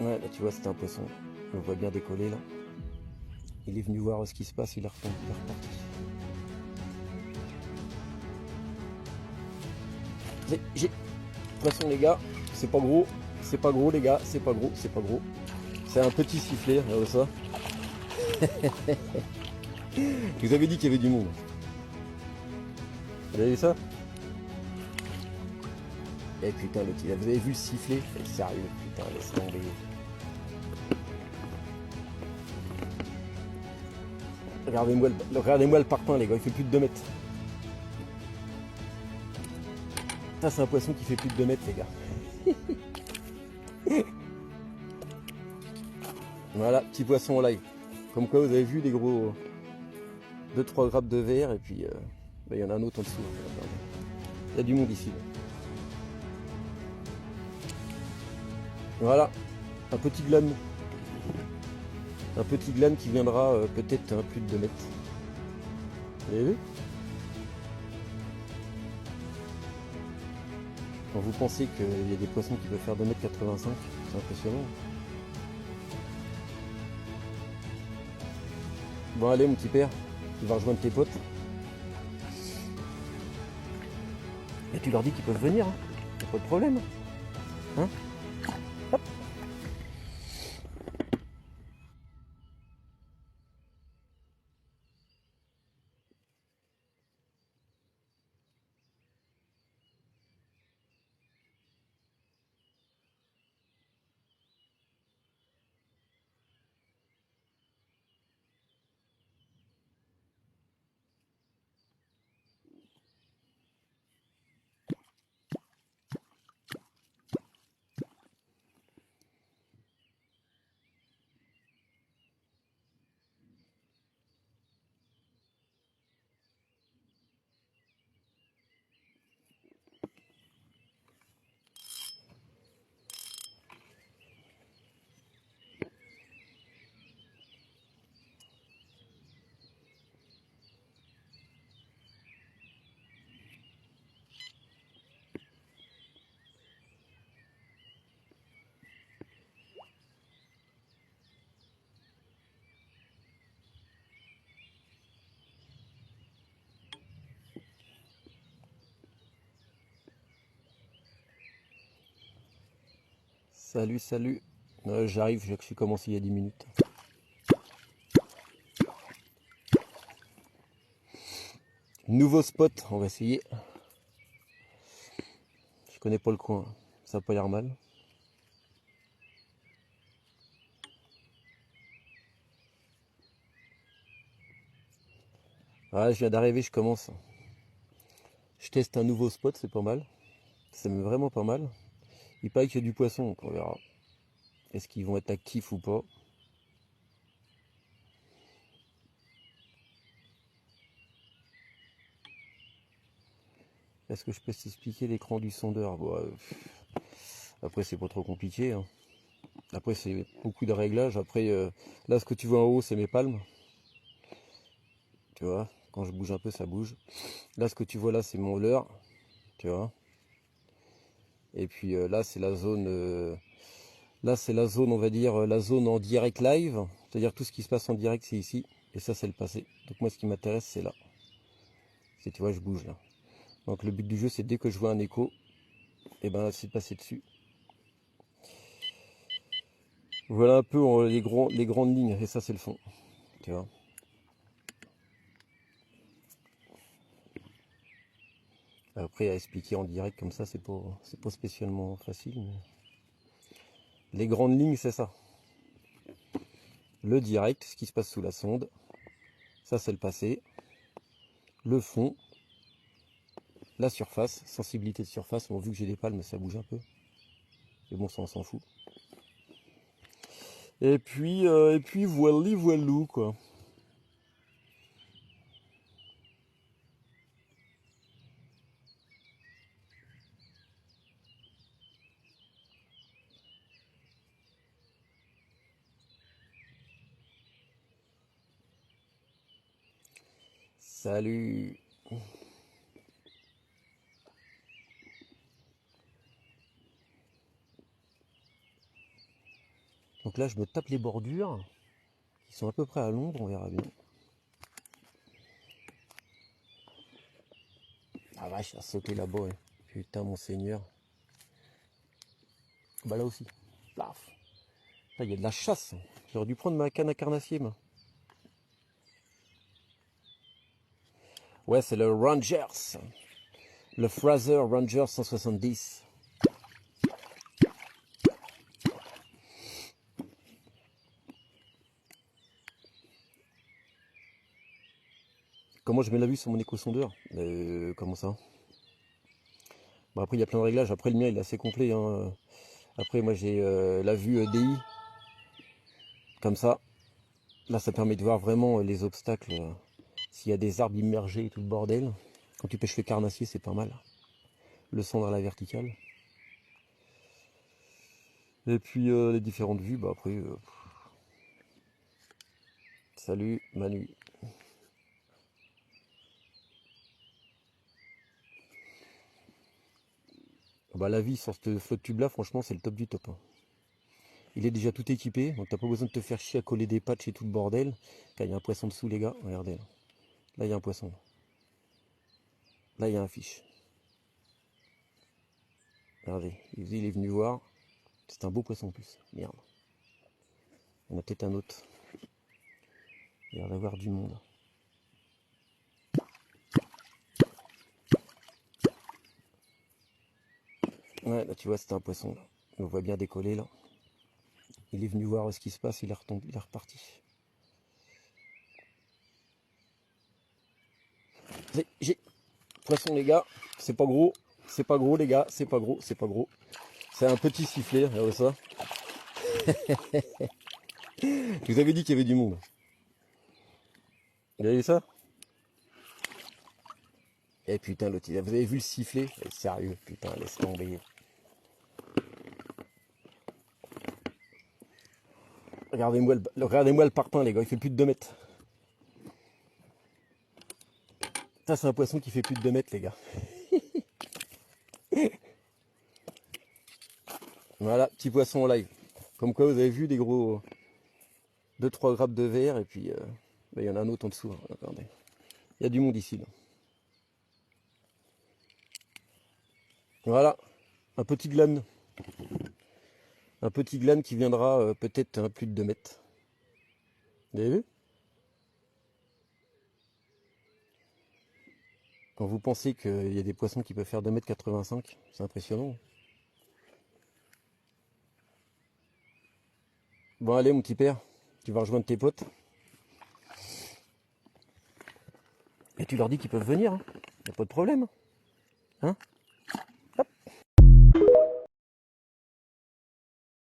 Ouais, là tu vois, c'est un poisson. On le voit bien décoller là. Il est venu voir ce qui se passe, il est reparti. J'ai poisson les gars, c'est pas gros les gars, c'est pas gros. C'est un petit sifflet, regardez ça. Je vous avais dit qu'il y avait du monde. Vous avez vu ça? Eh putain, l'autre, vous avez vu le sifflet? Sérieux, putain, laisse tomber. Regardez-moi le parpaing les gars, il fait plus de 2 mètres. Ça c'est un poisson qui fait plus de 2 mètres les gars. Voilà, petit poisson en live. Comme quoi vous avez vu les gros 2-3 grappes de verre et puis il y en a un autre en dessous. Il y a du monde ici. Là. Voilà, un petit glan. Un petit glan qui viendra peut-être plus de 2 mètres. Vous avez vu? Quand vous pensez qu'il y a des poissons qui peuvent faire 2,85 m, c'est impressionnant. Bon allez mon petit père, tu vas rejoindre tes potes. Et tu leur dis qu'ils peuvent venir, hein. Y'a pas de problème. Hein? Hop. Salut, salut. J'arrive, je suis commencé il y a 10 minutes. Nouveau spot, on va essayer. Je connais pas le coin, ça n'a pas l'air mal. Voilà, je viens d'arriver, je commence. Je teste un nouveau spot, c'est pas mal. Ça me met vraiment pas mal. Il paraît qu'il y a du poisson, donc on verra. Est-ce qu'ils vont être actifs ou pas? Est-ce que je peux t'expliquer l'écran du sondeur? Bon, après, c'est pas trop compliqué. Hein. Après, c'est beaucoup de réglages. Après, là, ce que tu vois en haut, c'est mes palmes. Tu vois, quand je bouge un peu, ça bouge. Là, ce que tu vois là, c'est mon leurre. Tu vois. Et puis là, c'est la zone. Là, c'est la zone, on va dire, la zone en direct live. C'est-à-dire tout ce qui se passe en direct, c'est ici. Et ça, c'est le passé. Donc moi, ce qui m'intéresse, c'est là. C'est, tu vois, je bouge là. Donc le but du jeu, c'est dès que je vois un écho, et ben, c'est de passer dessus. Voilà un peu les grandes lignes. Et ça, c'est le fond. Tu vois. Après, à expliquer en direct comme ça, c'est pas spécialement facile. Mais... les grandes lignes, c'est ça. Le direct, ce qui se passe sous la sonde. Ça, c'est le passé. Le fond. La surface. Sensibilité de surface. Bon, vu que j'ai des palmes, ça bouge un peu. Mais bon, ça, on s'en fout. Et puis voilà, voilou, quoi. Salut. Donc là, je me tape les bordures, qui sont à peu près à l'ombre, on verra bien. Ah vache, il a sauté là-bas, ouais. Putain, mon seigneur. Bah là aussi. Plaf. Là, il y a de la chasse. J'aurais dû prendre ma canne à carnassier, moi. Ouais, c'est le Rangers. Le Fraser Ranger 170. Comment je mets la vue sur mon éco-sondeur? Comment ça? Bon, après, il y a plein de réglages. Après, le mien, il est assez complet, hein. Après, moi, j'ai la vue DI. Comme ça. Là, ça permet de voir vraiment les obstacles. S'il y a des arbres immergés et tout le bordel. Quand tu pêches le carnassier, c'est pas mal. Le son dans la verticale. Et puis, les différentes vues, bah après... Salut, Manu. Bah, la vie sur ce flotte tube là, franchement, c'est le top du top, hein. Il est déjà tout équipé, donc t'as pas besoin de te faire chier à coller des patchs et tout le bordel. Là, il y a un poisson dessous, les gars. Regardez. Là, il y a un poisson. Là, il y a un fiche. Regardez, il est venu voir. C'est un beau poisson en plus. Merde. Il y en a peut-être un autre. Il y a l'air d'avoir du monde. Ouais, là, tu vois, c'était un poisson. Là. On le voit bien décoller, là. Il est venu voir ce qui se passe, il est retombé, il est reparti. J'ai poisson, les gars. C'est pas gros. C'est pas gros, les gars. C'est pas gros. C'est pas gros. C'est un petit sifflet. Regardez ça. Je vous avais dit qu'il y avait du monde. Vous avez vu ça? Eh putain, l'autre, vous avez vu le sifflet? Sérieux, putain, laisse tomber. Regardez-moi le parpaing, les gars, il fait plus de 2 mètres. Ça, c'est un poisson qui fait plus de 2 mètres, les gars. Voilà, petit poisson en live. Comme quoi, vous avez vu des gros 2-3 grappes de verre, et puis il y en a un autre en dessous. Hein, regardez. Il y a du monde ici, là. Voilà, un petit glane. Un petit glane qui viendra peut-être à plus de 2 mètres. Vous avez vu? Quand vous pensez qu'il y a des poissons qui peuvent faire 2,85 m, c'est impressionnant. Bon, allez, mon petit père, tu vas rejoindre tes potes. Et tu leur dis qu'ils peuvent venir, hein. Y a pas de problème. Hein?